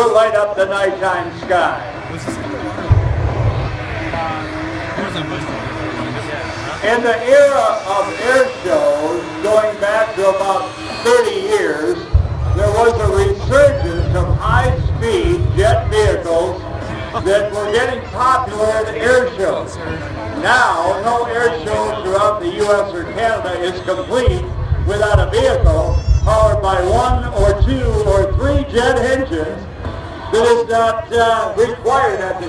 will light up the nighttime sky. In the era of air shows, going back to about 30 years, there was a resurgence of high-speed jet vehicles that were getting popular at air shows. Now, no air show throughout the U.S. or Canada is complete without a vehicle powered by 1 or 2 or 3 jet engines that is not required at the